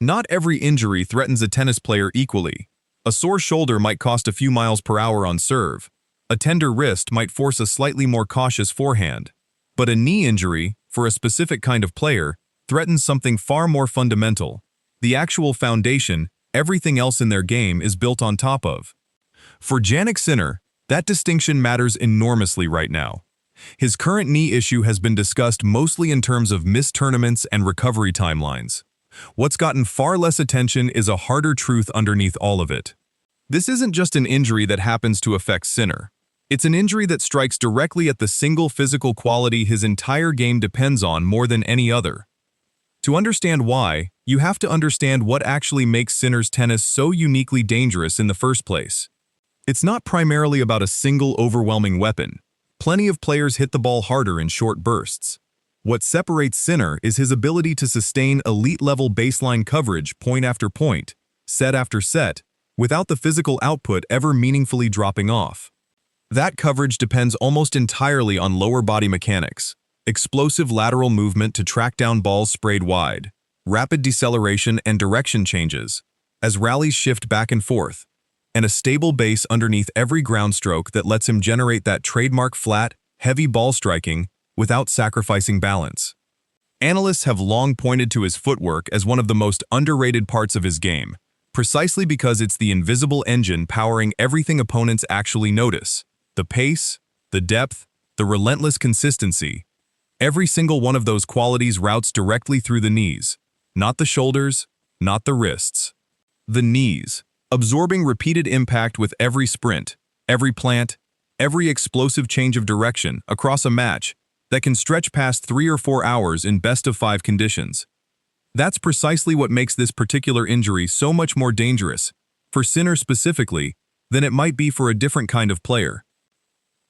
Not every injury threatens a tennis player equally. A sore shoulder might cost a few miles per hour on serve. A tender wrist might force a slightly more cautious forehand. But a knee injury, for a specific kind of player, threatens something far more fundamental. The actual foundation everything else in their game is built on top of. For Jannik Sinner, that distinction matters enormously right now. His current knee issue has been discussed mostly in terms of missed tournaments and recovery timelines. What's gotten far less attention is a harder truth underneath all of it. This isn't just an injury that happens to affect Sinner. It's an injury that strikes directly at the single physical quality his entire game depends on more than any other. To understand why, you have to understand what actually makes Sinner's tennis so uniquely dangerous in the first place. It's not primarily about a single overwhelming weapon. Plenty of players hit the ball harder in short bursts. What separates Sinner is his ability to sustain elite-level baseline coverage point after point, set after set, without the physical output ever meaningfully dropping off. That coverage depends almost entirely on lower body mechanics, explosive lateral movement to track down balls sprayed wide, rapid deceleration and direction changes as rallies shift back and forth, and a stable base underneath every ground stroke that lets him generate that trademark flat, heavy ball striking without sacrificing balance. Analysts have long pointed to his footwork as one of the most underrated parts of his game, precisely because it's the invisible engine powering everything opponents actually notice. The pace, the depth, the relentless consistency. Every single one of those qualities routes directly through the knees, not the shoulders, not the wrists. The knees, absorbing repeated impact with every sprint, every plant, every explosive change of direction across a match that can stretch past 3 or 4 hours in best-of-5 conditions. That's precisely what makes this particular injury so much more dangerous, for Sinner specifically, than it might be for a different kind of player.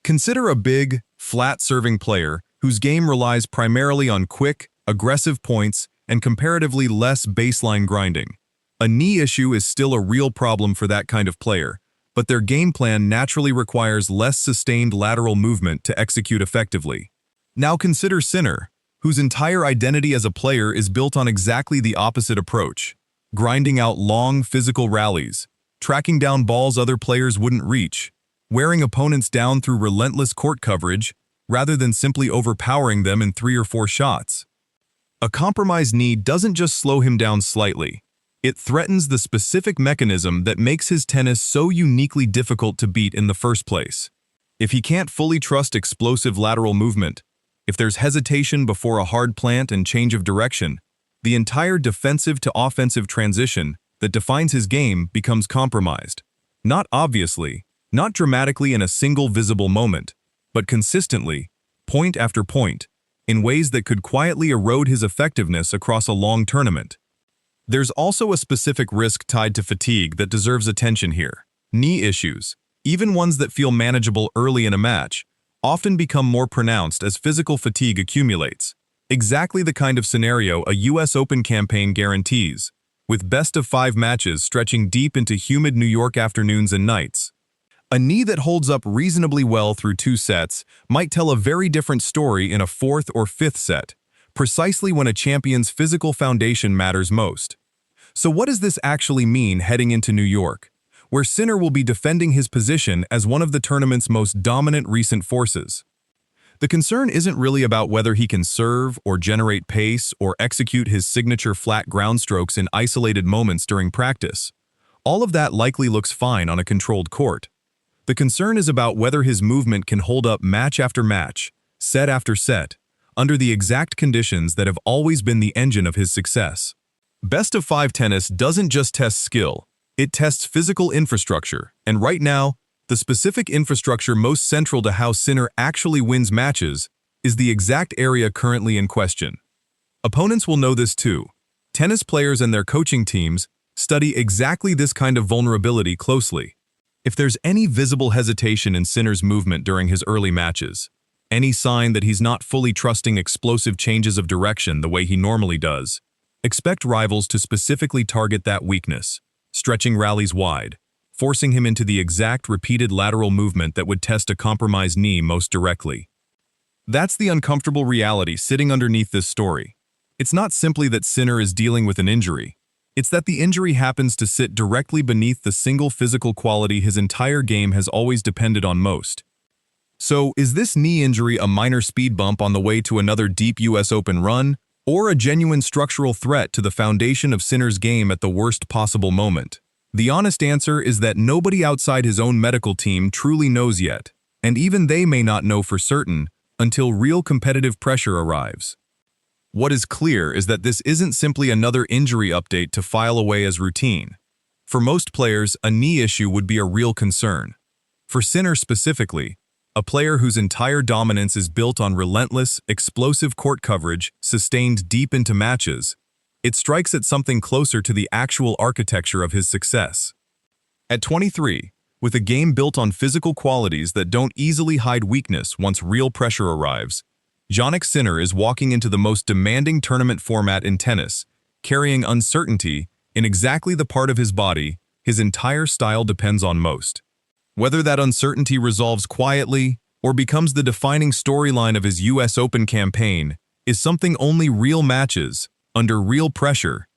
Consider a big, flat-serving player whose game relies primarily on quick, aggressive points and comparatively less baseline grinding. A knee issue is still a real problem for that kind of player, but their game plan naturally requires less sustained lateral movement to execute effectively. Now consider Sinner, whose entire identity as a player is built on exactly the opposite approach, grinding out long physical rallies, tracking down balls other players wouldn't reach, wearing opponents down through relentless court coverage rather than simply overpowering them in 3 or 4 shots. A compromised knee doesn't just slow him down slightly. It threatens the specific mechanism that makes his tennis so uniquely difficult to beat in the first place. If he can't fully trust explosive lateral movement, if there's hesitation before a hard plant and change of direction, the entire defensive to offensive transition that defines his game becomes compromised. Not obviously, not dramatically in a single visible moment, but consistently, point after point, in ways that could quietly erode his effectiveness across a long tournament. There's also a specific risk tied to fatigue that deserves attention here. Knee issues, even ones that feel manageable early in a match, often become more pronounced as physical fatigue accumulates. Exactly the kind of scenario a US Open campaign guarantees, with best-of-5 matches stretching deep into humid New York afternoons and nights. A knee that holds up reasonably well through 2 sets might tell a very different story in a 4th or 5th set, precisely when a champion's physical foundation matters most. So what does this actually mean heading into New York, where Sinner will be defending his position as one of the tournament's most dominant recent forces? The concern isn't really about whether he can serve or generate pace or execute his signature flat ground strokes in isolated moments during practice. All of that likely looks fine on a controlled court. The concern is about whether his movement can hold up match after match, set after set, under the exact conditions that have always been the engine of his success. Best-of-5 tennis doesn't just test skill, it tests physical infrastructure, and right now, the specific infrastructure most central to how Sinner actually wins matches is the exact area currently in question. Opponents will know this too. Tennis players and their coaching teams study exactly this kind of vulnerability closely. If there's any visible hesitation in Sinner's movement during his early matches, any sign that he's not fully trusting explosive changes of direction the way he normally does, expect rivals to specifically target that weakness, stretching rallies wide, forcing him into the exact repeated lateral movement that would test a compromised knee most directly. That's the uncomfortable reality sitting underneath this story. It's not simply that Sinner is dealing with an injury. It's that the injury happens to sit directly beneath the single physical quality his entire game has always depended on most. So, is this knee injury a minor speed bump on the way to another deep US Open run, or a genuine structural threat to the foundation of Sinner's game at the worst possible moment? The honest answer is that nobody outside his own medical team truly knows yet, and even they may not know for certain until real competitive pressure arrives. What is clear is that this isn't simply another injury update to file away as routine. For most players, a knee issue would be a real concern. For Sinner specifically, a player whose entire dominance is built on relentless, explosive court coverage sustained deep into matches, it strikes at something closer to the actual architecture of his success. At 23, with a game built on physical qualities that don't easily hide weakness once real pressure arrives, Jannik Sinner is walking into the most demanding tournament format in tennis, carrying uncertainty in exactly the part of his body his entire style depends on most. Whether that uncertainty resolves quietly or becomes the defining storyline of his US Open campaign is something only real matches, under real pressure,